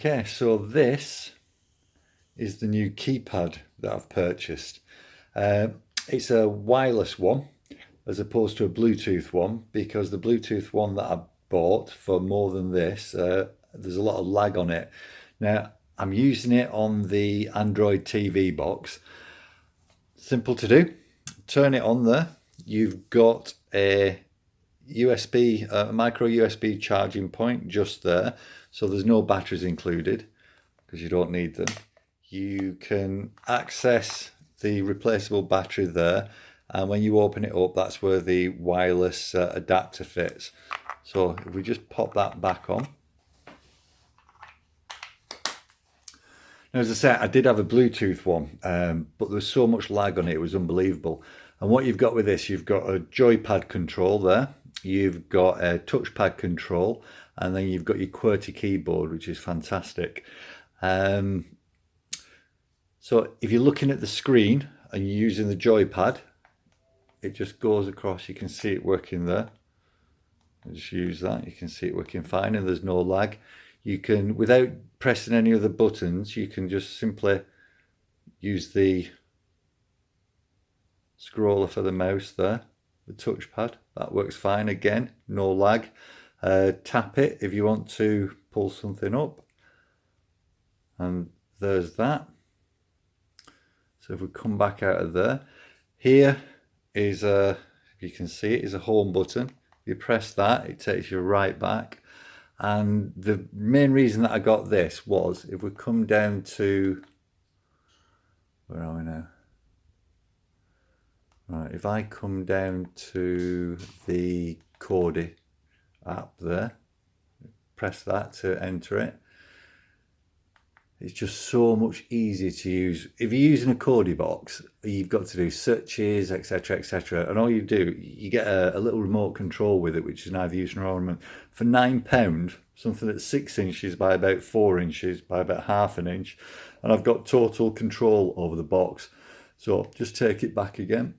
Okay, so this is the new keypad that I've purchased. It's a wireless one as opposed to a Bluetooth one, because the Bluetooth one that I bought for more than this, there's a lot of lag on it. Now, I'm using it on the Android TV box. Simple to do. Turn it on there. You've got a micro USB charging point just there. So there's no batteries included because you don't need them. You can access the replaceable battery there, and when you open it up, that's where the wireless adapter fits. So if we just pop that back on. Now, as I said, I did have a Bluetooth one, but there was so much lag on it, it was unbelievable. And what you've got with this, you've got a joypad control there, you've got a touchpad control, and then you've got your QWERTY keyboard, which is fantastic. So if you're looking at the screen and you're using the joypad, it just goes across. You can see it working there. I'll just use that. You can see it working fine and there's no lag. You can, without pressing any of the buttons, you can just simply use the scroller for the mouse there, the touchpad. That works fine again, no lag. Tap it if you want to pull something up. And there's that. So if we come back out of there, here is if you can see it, is a home button. If you press that, it takes you right back. And the main reason that I got this was, if we come down to, where are we now? Right, if I come down to the Kodi app there, press that to enter it. It's just so much easier to use. If you're using a Kodi box, you've got to do searches, etc, etc. And all you do, you get a little remote control with it, which is neither use nor ornament. For £9, something that's 6 inches by about 4 inches by about half an inch. And I've got total control over the box. So just take it back again,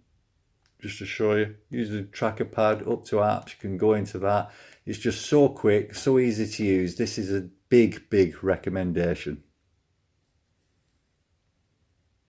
just to show you. Use the tracker pad up to apps, you can go into that. It's just so quick, so easy to use. This is a big, big recommendation.